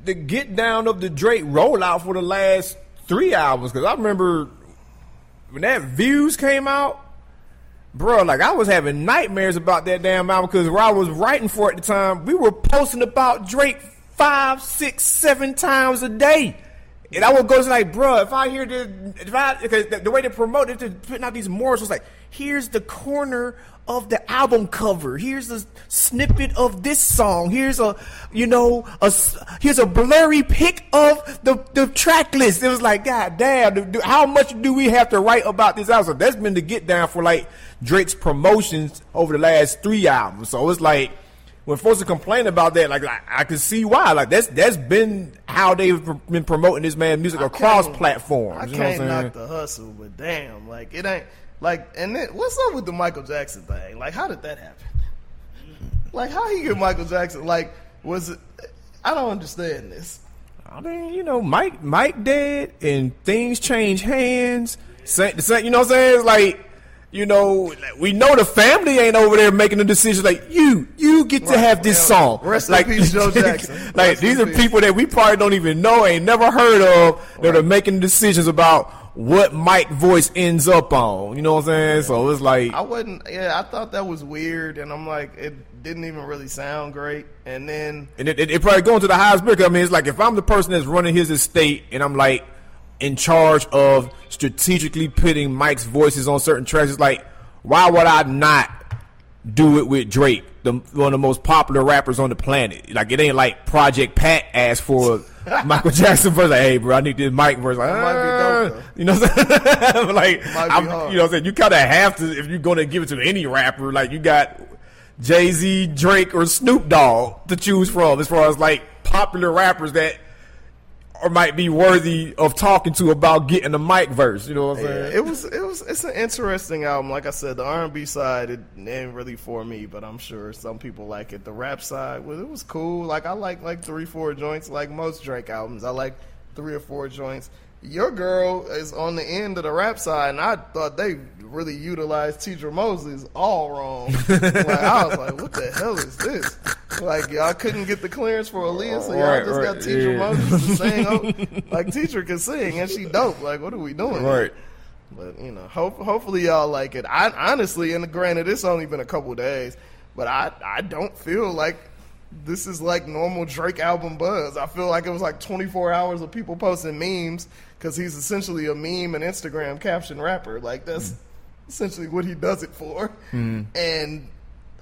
the get down of the Drake rollout for the last 3 hours. Because I remember when that Views came out, bro, like I was having nightmares about that damn album because where I was writing for at the time, we were posting about Drake 5, 6, 7 times a day. And I would go to like, bro, if I hear this, because the way they promote it, they're putting out these morsels like, here's the corner of the album cover. Here's a snippet of this song. Here's here's a blurry pic of the track list. It was like, God damn, how much do we have to write about this album? So that's been the get down for like Drake's promotions over the last 3 albums. So it's like, when folks are complaining about that, like I can see why. Like that's been how they've been promoting this man's music across platforms. I can't knock the hustle, but damn, like it ain't like. And then what's up with the Michael Jackson thing? Like, how did that happen? Like, how he get Michael Jackson? Like, was it? I don't understand this. I mean, Mike dead and things change hands. You know what I'm saying? It's like. We know the family ain't over there making the decision. Like you get to have this song. Rest like, in peace, Joe Jackson. Like these are people that we probably don't even know, ain't never heard of, that are making decisions about what Mike voice ends up on. You know what I'm saying? So it's like I thought that was weird, and I'm like, it didn't even really sound great. And then it probably going to the highest bidder. I mean, it's like if I'm the person that's running his estate, and I'm like in charge of strategically putting Mike's voices on certain tracks, it's like, why would I not do it with Drake, one of the most popular rappers on the planet? Like, it ain't like Project Pat asked for Michael Jackson verse. Like, hey, bro, I need this Mike verse. Like, might be dope, though. You know what I'm saying? Like, you know what I'm saying? You kind of have to, if you're going to give it to any rapper, like, you got Jay-Z, Drake, or Snoop Dogg to choose from as far as, like, popular rappers that or might be worthy of talking to about getting a Mike verse. You know what I'm saying? It's an interesting album. Like I said, the R&B side, it ain't really for me, but I'm sure some people like it. The rap side, well, it was cool. Like, I like 3-4 joints, like most Drake albums. I like 3 or 4 joints. Your girl is on the end of the rap side, and I thought they really utilized Tidra Moses all wrong. Like, I was like, what the hell is this? Like, y'all couldn't get the clearance for Aaliyah, so y'all just got Tidra Moses to sing. Like, Tidra can sing, and she dope. Like, what are we doing? Right. But, hopefully y'all like it. I honestly, and granted, it's only been a couple days, but I don't feel like this is like normal Drake album buzz. I feel like it was like 24 hours of people posting memes because he's essentially a meme and Instagram caption rapper. Like, that's essentially what he does it for. And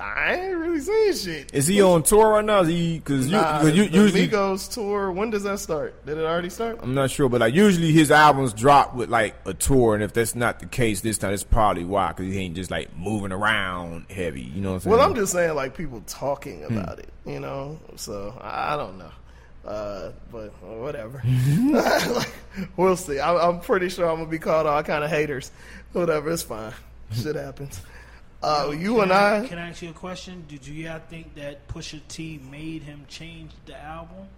I ain't really seeing shit. Is he on tour right now? Because usually Migos tour. When does that start? Did it already start? I'm not sure, but like usually his albums drop with like a tour, and if that's not the case this time, it's probably why, because he ain't just like moving around heavy. You know what I'm saying? Well, I'm just saying like people talking about it. So I don't know. But whatever. Like, we'll see. I'm pretty sure I'm gonna be called all kind of haters. Whatever, it's fine. Shit happens. Can I ask you a question? Did you think that Pusha T made him change the album?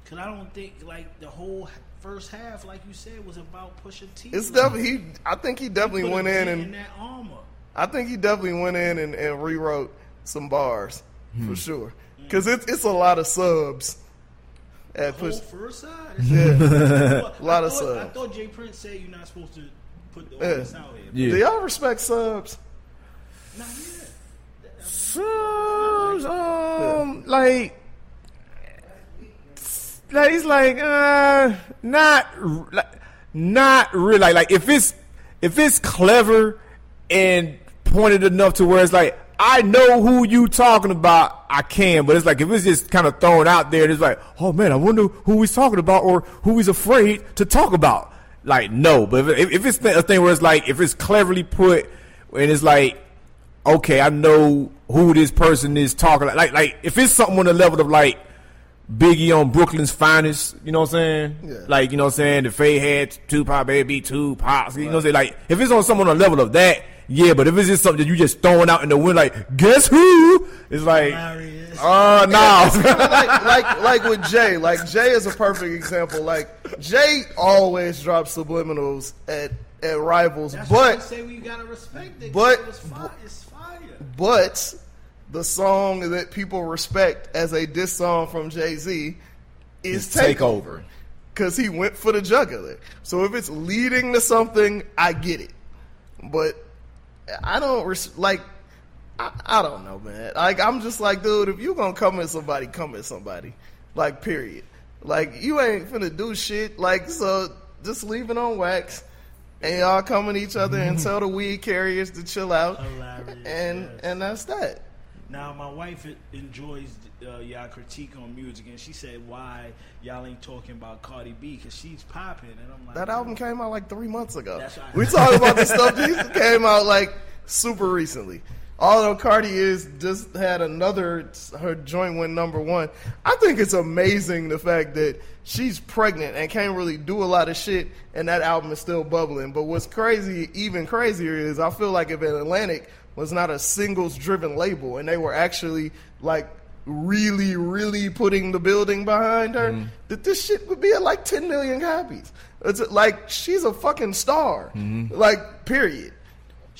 Because I don't think like the whole first half, like you said, was about Pusha T. It's definitely I think he definitely went in that armor. I think he definitely went in and rewrote some bars for sure. Because it's a lot of subs. At the whole first side? Yeah. A lot of subs. I thought Jay Prince said you're not supposed to put the artists out here. Yeah. Do y'all respect subs? Not yet. Subs, like he's like, not really. Like if it's clever and pointed enough to where it's like, I know who you talking about, I can. But it's like if it's just kind of thrown out there, it's like, oh man, I wonder who he's talking about or who he's afraid to talk about. Like, no. But if it's a thing where it's like, if it's cleverly put and it's like, okay, I know who this person is talking. Like if it's something on the level of like Biggie on Brooklyn's Finest, you know what I'm saying? Yeah. Like, you know what I'm saying? The Faye had Tupac, baby, Tupac. You know what I'm saying? Like, if it's on someone on the level of that, yeah, but if it's just something that you just throwing out in the wind, like, guess who? It's like, like with Jay. Like Jay is a perfect example. Like Jay always drops subliminals at rivals, That's but why I say you gotta respect it. It's fire. But the song that people respect as a diss song from Jay-Z is Takeover. Because he went for the jugular. So if it's leading to something, I get it. But I don't, I don't know, man. Like, I'm just like, dude, if you gonna come at somebody, come at somebody. Like, period. Like, you ain't finna do shit. Like, so just leave it on wax. And y'all come at each other and tell the weed carriers to chill out. Hilarious. And that's that. Now, my wife enjoys y'all critique on music, and she said, why y'all ain't talking about Cardi B, because she's popping. And I'm like, that album came out like 3 months ago. We talking about the stuff that came out like super recently. Although Cardi just had her joint went #1. I think it's amazing the fact that she's pregnant and can't really do a lot of shit, and that album is still bubbling. But what's crazy, even crazier, is I feel like if Atlantic was not a singles-driven label and they were actually like really, really putting the building behind her, that this shit would be at like 10 million copies. It's like she's a fucking star, like period.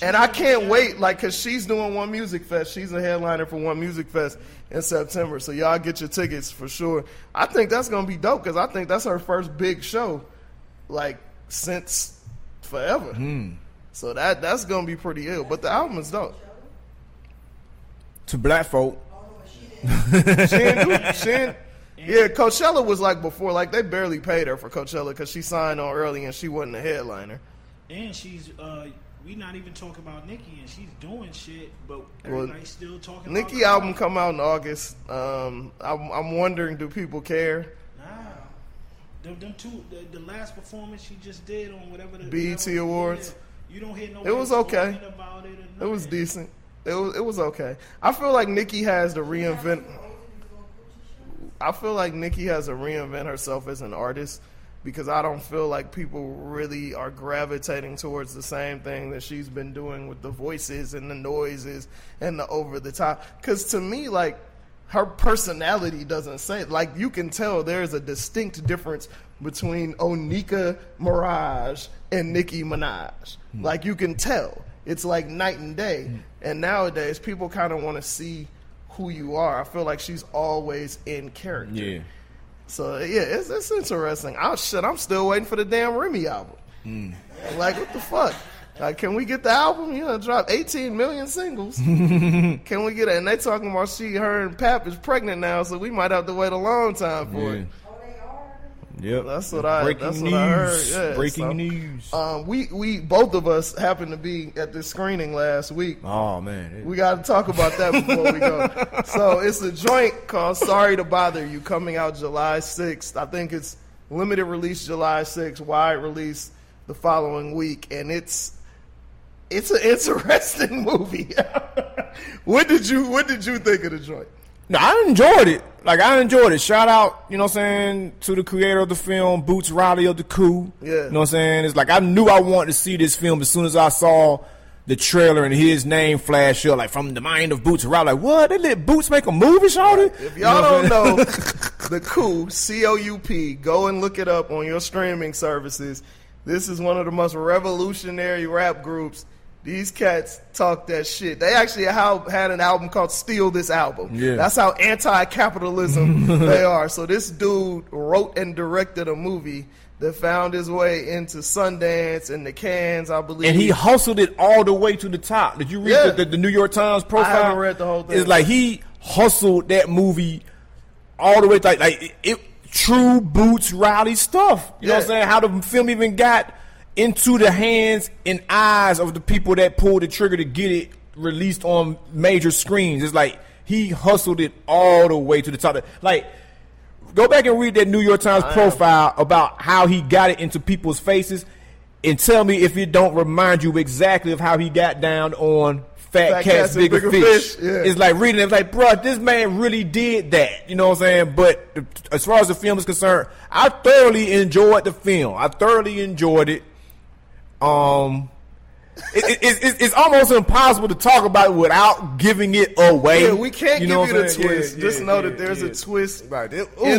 And I can't wait, like, because she's doing One Music Fest. She's a headliner for One Music Fest in September. So y'all get your tickets for sure. I think that's going to be dope because I think that's her first big show, like, since forever. So that's going to be pretty ill. But the album is dope. To black folk. Yeah, Coachella was like before. Like, they barely paid her for Coachella because she signed on early and she wasn't a headliner. And she's... we not even talking about Nicki, and she's doing shit, but everybody's still talking about Nicki album come out in August. I'm wondering, do people care? Nah. Them two, the last performance she just did on whatever the BET Awards. You don't hear no. It was okay. About it, it was decent. It was okay. I feel like Nicki has to reinvent. I feel like Nicki has to reinvent herself as an artist, because I don't feel like people really are gravitating towards the same thing that she's been doing with the voices and the noises and the over the top. Because to me, like, her personality doesn't say, like, you can tell there's a distinct difference between Onika Mirage and Nicki Minaj. Like, you can tell. It's like night and day. And nowadays, people kind of want to see who you are. I feel like she's always in character. Yeah. So, yeah, it's interesting. I'm still waiting for the damn Remy album. Like, what the fuck? Like, can we get the album? You know, drop 18 million singles. Can we get it? And they talking about her and Pap is pregnant now, so we might have to wait a long time for it. Yep. That's what I heard. Yeah, Breaking news. We both of us happened to be at this screening last week. Oh man, we got to talk about that before we go. So it's a joint called "Sorry to Bother You" coming out July 6th. I think it's limited release July 6th, wide release the following week, and it's an interesting movie. What did you think of the joint? No, I enjoyed it. I enjoyed it. Shout out, you know what I'm saying, to the creator of the film, Boots Riley of The Coup. Yeah. You know what I'm saying? It's like I knew I wanted to see this film as soon as I saw the trailer and his name flash up, like, from the mind of Boots Riley. Like, what? They let Boots make a movie, shawty? If y'all don't know, The Coup, C-O-U-P, go and look it up on your streaming services. This is one of the most revolutionary rap groups. These cats talk that shit. They actually had an album called Steal This Album. Yeah. That's how anti-capitalism they are. So this dude wrote and directed a movie that found his way into Sundance and the Cannes, I believe. And he hustled it all the way to the top. Did you read the New York Times profile? I haven't read the whole thing. It's like he hustled that movie all the way, like it true Boots Riley stuff. You know what I'm saying? How the film even got into the hands and eyes of the people that pulled the trigger to get it released on major screens. It's like he hustled it all the way to the top. Like, go back and read that New York Times profile about how he got it into people's faces, and tell me if it don't remind you exactly of how he got down on Fat Cats, Bigger Fish. Yeah. It's like reading it, it's like, bro, this man really did that. You know what I'm saying? But as far as the film is concerned, I thoroughly enjoyed the film. I thoroughly enjoyed it. it's almost impossible to talk about it without giving it away. Yeah, we can't give you the twist. Just know that there's a twist in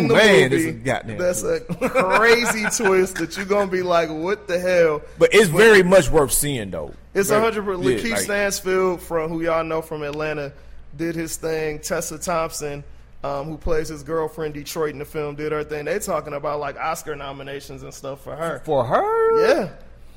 the movie. That's a crazy twist that you're gonna be like, "What the hell?" But it's very much worth seeing, though. It's 100%. Lakeith Stansfield, from who y'all know from Atlanta, did his thing. Tessa Thompson, who plays his girlfriend Detroit in the film, did her thing. They talking about like Oscar nominations and stuff for her. For her? Yeah.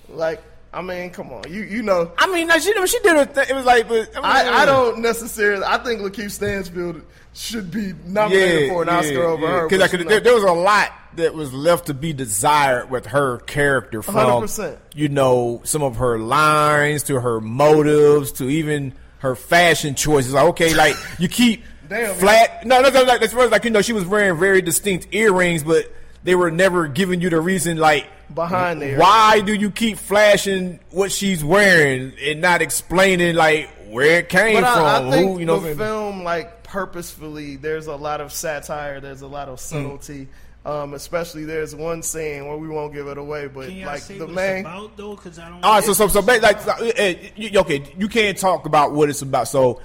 Like, I mean, come on. You know. I mean, she did her thing. It was like, but I don't necessarily. I think Lakeith Stansfield should be nominated for an Oscar over her. Because there was a lot that was left to be desired with her character, from 100%. You know, some of her lines to her motives to even her fashion choices. Like, okay, like you keep flat. Man. No, like as far as like, you know, she was wearing very distinct earrings, but they were never giving you the reason, like, behind there. Why do you keep flashing what she's wearing and not explaining like where it came from? I think who, you know, the film, like, purposefully, there's a lot of satire, there's a lot of subtlety. Especially there's one scene where we won't give it away, but like the main. About, though, 'cause I don't. All right, so like, okay, you can't talk about what it's about. So,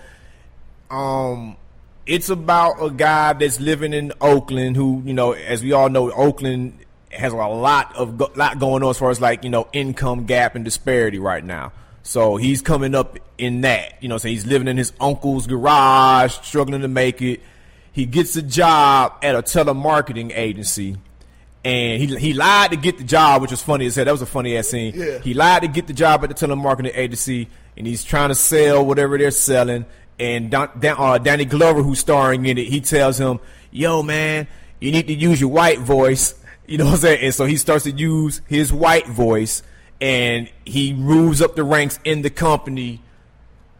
it's about a guy that's living in Oakland who, you know, as we all know, Oakland has a lot going on as far as, like, you know, income gap and disparity right now. So he's coming up in that, you know, so he's living in his uncle's garage, struggling to make it. He gets a job at a telemarketing agency, and he lied to get the job, which was funny as hell. That was a funny ass scene. Yeah. He lied to get the job at the telemarketing agency, and he's trying to sell whatever they're selling. And Danny Glover, who's starring in it, he tells him, "Yo, man, you need to use your white voice." You know what I'm saying? And so he starts to use his white voice, and he moves up the ranks in the company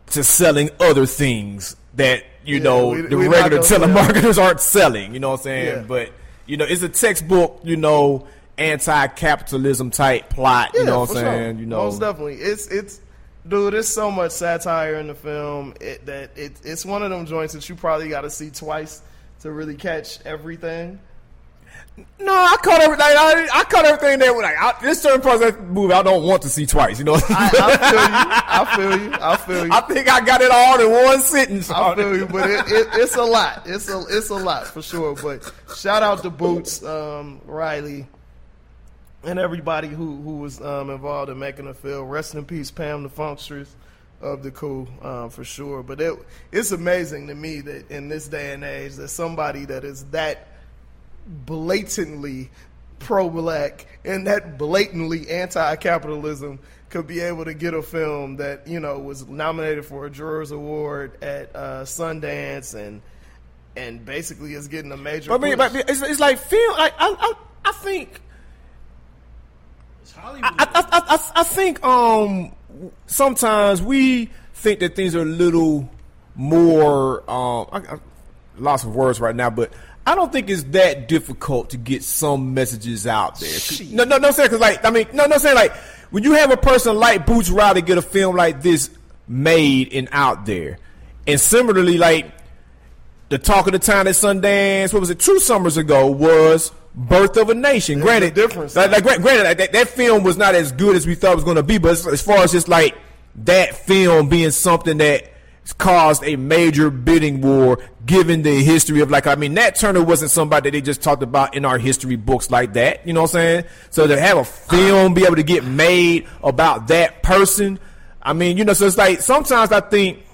to selling other things that, you know, the regular telemarketers aren't selling. You know what I'm saying? Yeah. But, you know, it's a textbook, you know, anti-capitalism type plot. You know what I'm saying? Sure. You know, most definitely. It's dude. There's so much satire in the film that it's one of them joints that you probably got to see twice to really catch everything. No, I caught everything. I caught everything there. Like, this certain parts of that movie, I don't want to see twice. You know, I feel you. I think I got it all in one sentence. I feel you, but it's a lot. It's a lot for sure. But shout out to Boots, Riley, and everybody who was involved in making the film. Rest in peace, Pam the Funkstress of the Coup, for sure. But it's amazing to me that in this day and age, that somebody that is that blatantly pro-black and that blatantly anti-capitalism could be able to get a film that, you know, was nominated for a Jurors Award at Sundance and basically is getting a major push. But it's like film. Like, I think it's Hollywood. I think sometimes we think that things are a little more lots of words right now, but I don't think it's that difficult to get some messages out there. No, saying, cause like, I mean, no, saying like, when you have a person like Boots Riley get a film like this made and out there, and similarly, like, the talk of the town at Sundance, what was it, 2 summers ago, was Birth of a Nation. There's granted, difference. Granted, that film was not as good as we thought it was going to be, but as far as just like that film being something that caused a major bidding war, given the history of, like, I mean, Nat Turner wasn't somebody that they just talked about in our history books like that, you know what I'm saying? So to have a film be able to get made about that person, I mean, you know, so it's like, sometimes I think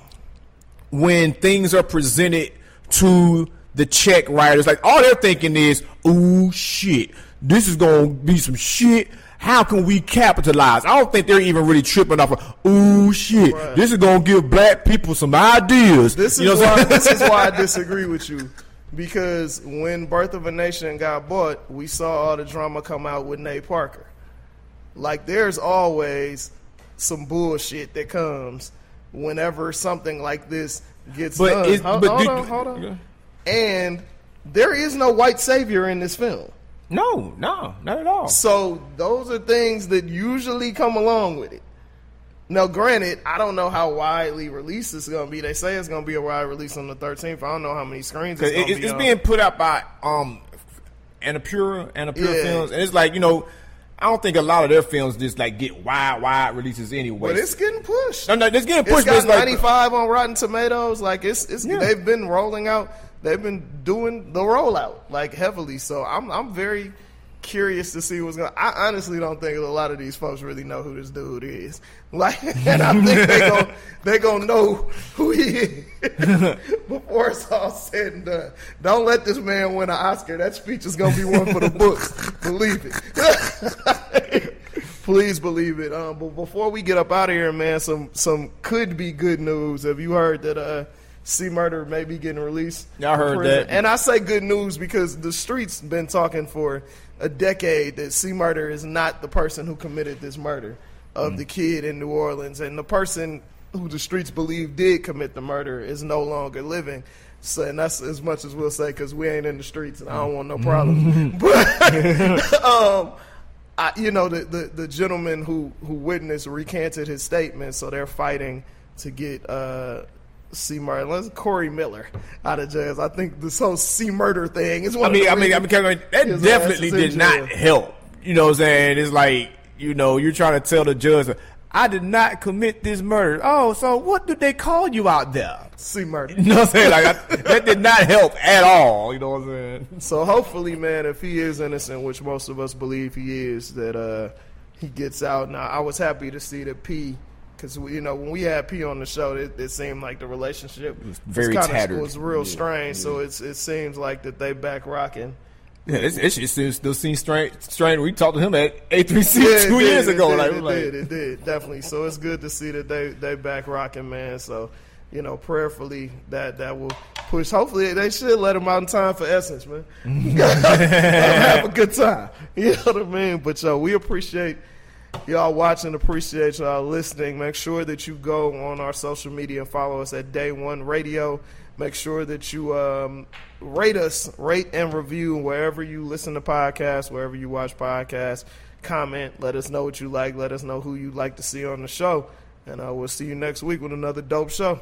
when things are presented to the check writers, like, all they're thinking is, ooh, shit, this is going to be some shit. How can we capitalize? I don't think they're even really tripping off of, ooh, shit, right, this is going to give black people some ideas. This is why I disagree with you. Because when Birth of a Nation got bought, we saw all the drama come out with Nate Parker. Like, there's always some bullshit that comes whenever something like this gets done. Hold on. And there is no white savior in this film. No, not at all. So those are things that usually come along with it. Now, granted, I don't know how widely released it's going to be. They say it's going to be a wide release on the 13th. I don't know how many screens it's being put out by Annapurna Films, and it's like, you know, I don't think a lot of their films just like get wide releases anyway. But it's getting pushed. No, it's getting pushed. It's got like 95 on Rotten Tomatoes. Like it's they've been rolling out. They've been doing the rollout like heavily. So I'm very curious to see what's going. I honestly don't think a lot of these folks really know who this dude is. Like, and I think they gonna know who he is before it's all said and done. Don't let this man win an Oscar. That speech is gonna be one for the books. Believe it. Please believe it. But before we get up out of here, man, some could be good news. Have you heard that C Murder may be getting released? Yeah, I heard that. And I say good news because the streets been talking for a decade that C Murder is not the person who committed this murder of the kid in New Orleans, and the person who the streets believe did commit the murder is no longer living. So, and that's as much as we'll say because we ain't in the streets and I don't want no problems. But the gentleman who witnessed recanted his statement, so they're fighting to get C Murder, Corey Miller out of jail. I think this whole C Murder thing is one. That definitely did not help. You know what I'm saying? It's like, you're trying to tell the judge, I did not commit this murder. Oh, so what did they call you out there? C Murder. You know what I'm saying? Like that did not help at all. You know what I'm saying? So hopefully, man, if he is innocent, which most of us believe he is, that he gets out. Now, I was happy to see that P. Because, when we had P on the show, it seemed like the relationship was very tattered. Was real strange. Yeah. So it seems like that they back rocking. Yeah, it still seems strange. We talked to him at A3C 2 years ago. It did, definitely. So it's good to see that they back rocking, man. So, prayerfully that will push. Hopefully they should let him out in time for Essence, man. Have a good time. You know what I mean? But, we appreciate y'all watching, appreciate y'all listening. Make sure that you go on our social media and follow us at Day One Radio. Make sure that you rate and review wherever you listen to podcasts, wherever you watch podcasts. Comment, let us know what you like. Let us know who you'd like to see on the show. And we'll see you next week with another dope show.